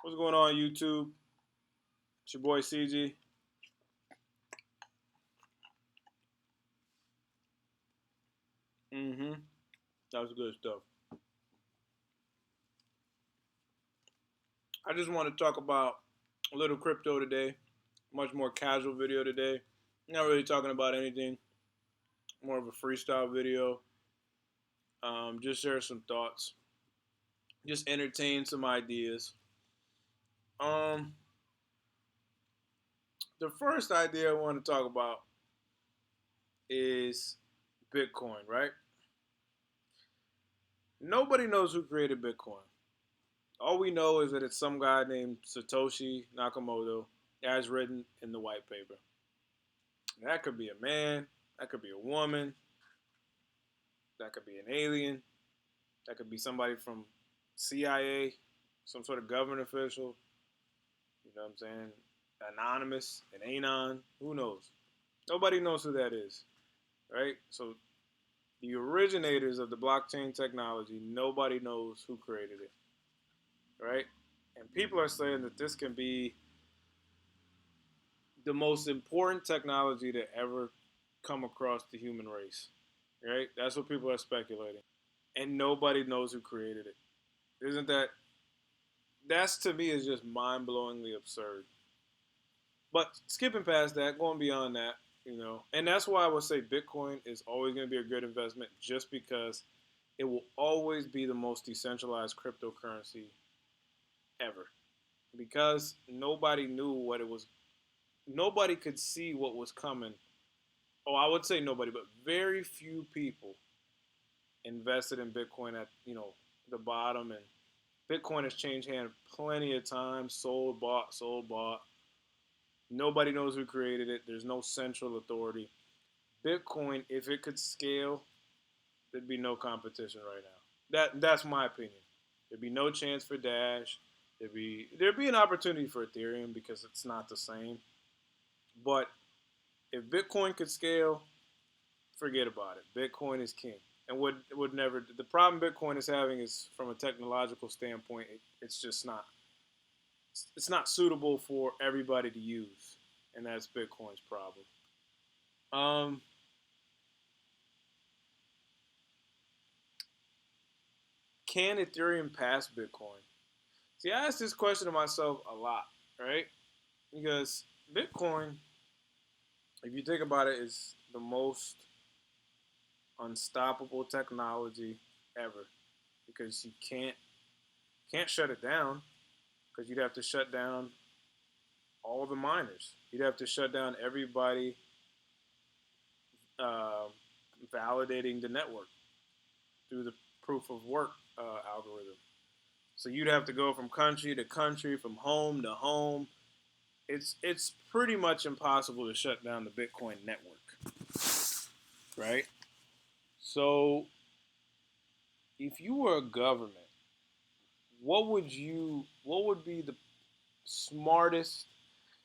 What's going on, YouTube? It's your boy CG. That was good stuff. I just want to talk about a little crypto today. Much more casual video today. Not really talking about anything. More of a freestyle video. Just share some thoughts. Just entertain some ideas. Um, the first idea I want to talk about is Bitcoin, right? Nobody knows who created Bitcoin. All we know is that it's some guy named Satoshi Nakamoto, as written in the white paper. That could be a man, that could be a woman, that could be an alien, that could be somebody from CIA, some sort of government official, you know what I'm saying? Anonymous, an anon, who knows? Nobody knows who that is, right? So the originators of the blockchain technology, nobody knows who created it, right? And people are saying that this can be the most important technology to ever come across the human race, right? That's what people are speculating. And nobody knows who created it. Isn't that, that's to me is just mind-blowingly absurd. But skipping past that, going beyond that, and that's why I would say Bitcoin is always going to be a good investment just because it will always be the most decentralized cryptocurrency ever. Because nobody knew what it was, nobody could see what was coming. Oh, I would say nobody, but very few people invested in Bitcoin at, the bottom. And Bitcoin has changed hands plenty of times, sold, bought, sold, bought. Nobody knows who created it. There's no central authority. Bitcoin, if it could scale, there'd be no competition right now. That's my opinion. There'd be no chance for Dash. There'd be an opportunity for Ethereum because it's not the same. But if Bitcoin could scale, forget about it. Bitcoin is king, and would never. The problem Bitcoin is having is from a technological standpoint, it's just not. It's not suitable for everybody to use, and that's Bitcoin's problem. Um, can Ethereum pass Bitcoin? See, I ask this question to myself a lot, right? Because Bitcoin, if you think about it, is the most unstoppable technology ever because you can't shut it down because you'd have to shut down all the miners. You'd have to shut down everybody validating the network through the proof of work algorithm. So you'd have to go from country to country, from home to home. It's pretty much impossible to shut down the Bitcoin network, right? So if you were a government, what would be the smartest?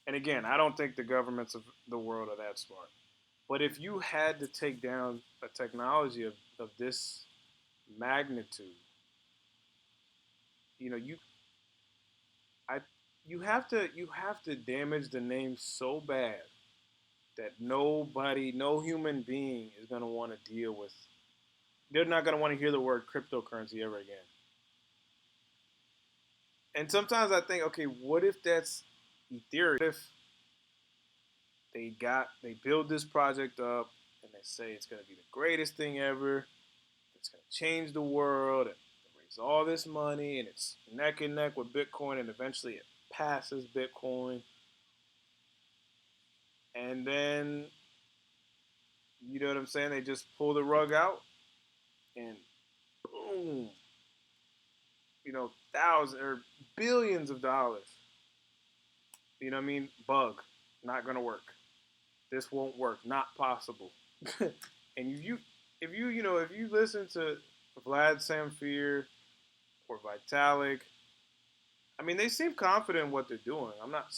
And again, I don't think the governments of the world are that smart. But if you had to take down a technology of this magnitude, you know, you I you have to damage the name so bad that no human being is gonna want to deal with. They're not gonna want to hear the word cryptocurrency ever again. And sometimes I think, okay, what if that's Ethereum? What if they build this project up and they say it's gonna be the greatest thing ever, it's gonna change the world, and raise all this money, and it's neck and neck with Bitcoin, and eventually it passes Bitcoin, and then you know what I'm saying? They just pull the rug out, and boom, thousands or billions of dollars. You know what I mean? Bug, not gonna work. This won't work. Not possible. And if you listen to Vlad Samfir or Vitalik, I mean, they seem confident in what they're doing. I'm not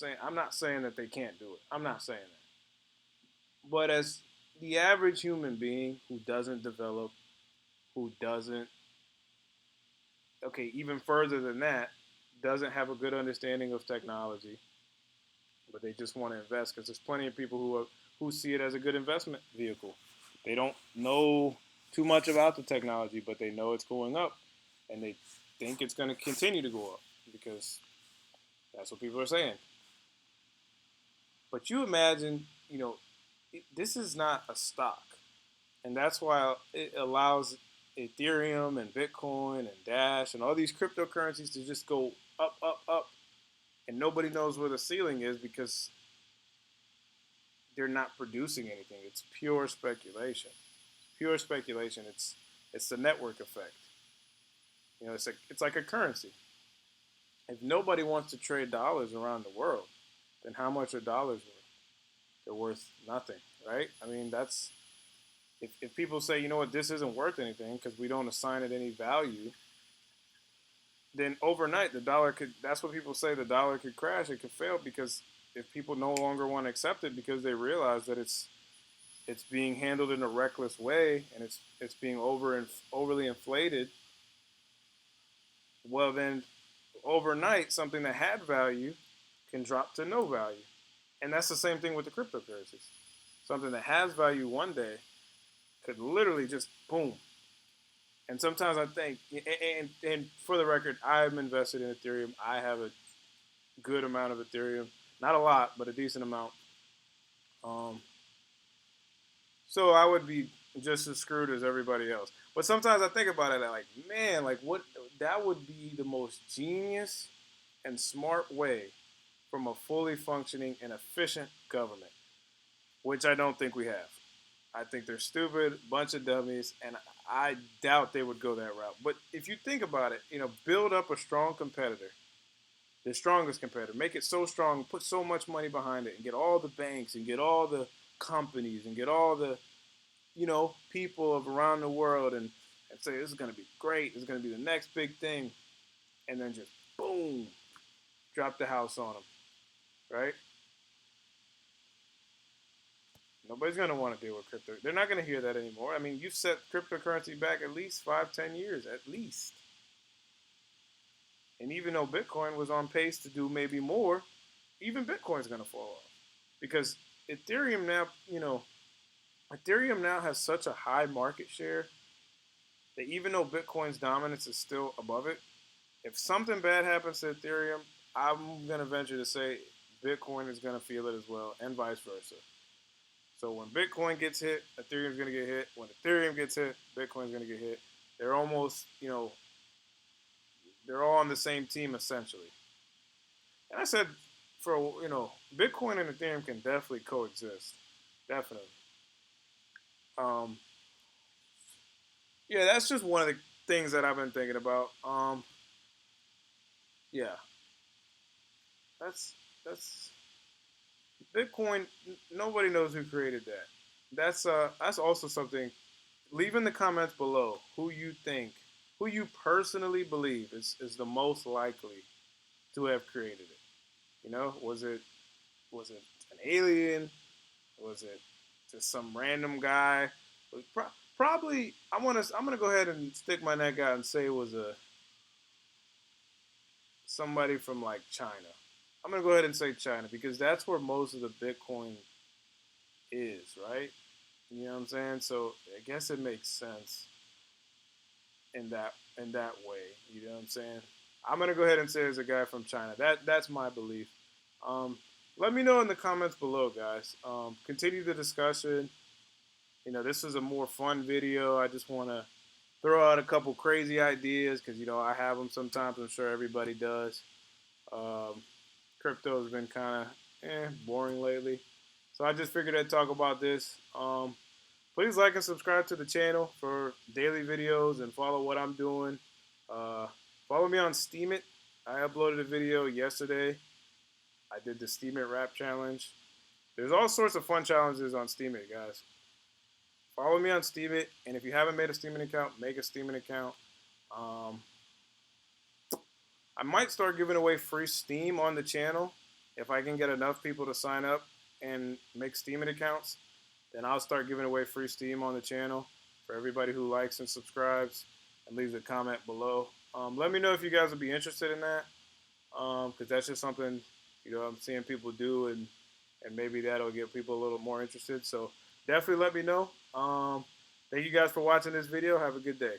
saying that they can't do it. I'm not saying that. But as the average human being who doesn't develop, who doesn't, okay, even further than that, doesn't have a good understanding of technology, but they just want to invest because there's plenty of people who see it as a good investment vehicle. They don't know too much about the technology, but they know it's going up, and they think it's going to continue to go up because that's what people are saying. But you imagine, this is not a stock, and that's why it allows Ethereum and Bitcoin and Dash and all these cryptocurrencies to just go up, up, up, and nobody knows where the ceiling is because they're not producing anything. It's pure speculation. Pure speculation. It's the network effect. It's like a currency. If nobody wants to trade dollars around the world, then how much are dollars worth? They're worth nothing, right? I mean, that's if people say, you know what, this isn't worth anything because we don't assign it any value, then overnight the dollar could. That's what people say. The dollar could crash. It could fail because if people no longer want to accept it because they realize that it's being handled in a reckless way and it's being overly inflated, well then overnight something that had value can drop to no value. And that's the same thing with the cryptocurrencies. Something that has value one day could literally just boom. And sometimes I think, and for the record, I'm invested in Ethereum. I have a good amount of Ethereum, not a lot, but a decent amount. Um, so I would be just as screwed as everybody else. But sometimes I think about it, like, man, like what that would be the most genius and smart way from a fully functioning and efficient government, which I don't think we have. I think they're stupid, bunch of dummies, and I doubt they would go that route. But if you think about it, build up a strong competitor, the strongest competitor, make it so strong, put so much money behind it, and get all the banks and get all the companies and get all the people of around the world and say this is going to be great, this is going to be the next big thing, and then just boom, drop the house on them, right? Nobody's going to want to deal with crypto. They're not going to hear that anymore. I mean, you've set cryptocurrency back at least 5, 10 years, at least. And even though Bitcoin was on pace to do maybe more, even Bitcoin's going to fall off because Ethereum now, Ethereum now has such a high market share that even though Bitcoin's dominance is still above it, if something bad happens to Ethereum, I'm going to venture to say Bitcoin is going to feel it as well, and vice versa. So when Bitcoin gets hit, Ethereum's going to get hit. When Ethereum gets hit, Bitcoin's going to get hit. They're almost, they're all on the same team essentially. And I said, Bitcoin and Ethereum can definitely coexist. Definitely. Um, yeah, that's just one of the things that I've been thinking about. Yeah, that's that's Bitcoin. Nobody knows who created that. That's also something. Leave in the comments below who you personally believe is the most likely to have created it. Was it an alien? Was it just some random guy? Probably. I'm gonna go ahead and stick my neck out and say it was a somebody from like China. I'm gonna go ahead and say China because that's where most of the Bitcoin is, right? You know what I'm saying? So I guess it makes sense in that way. You know what I'm saying? I'm gonna go ahead and say it's a guy from China. That's my belief. Um, Let me know in the comments below, guys. Continue the discussion. This is a more fun video. I just want to throw out a couple crazy ideas because I have them sometimes. I'm sure everybody does. Um, Crypto has been kind of boring lately, so I just figured I'd talk about this. Please like and subscribe to the channel for daily videos and follow what I'm doing. Uh, Follow me on Steemit. I uploaded a video yesterday. I did the Steemit rap challenge. There's all sorts of fun challenges on Steemit, guys. Follow me on Steemit, and if you haven't made a Steemit account, make a Steemit account. Um, I might start giving away free Steem on the channel if I can get enough people to sign up and make Steemit accounts. Then I'll start giving away free Steem on the channel for everybody who likes and subscribes and leaves a comment below. Let me know if you guys would be interested in that. because that's just something I'm seeing people do, and maybe that'll get people a little more interested. So definitely let me know. Thank you guys for watching this video. Have a good day.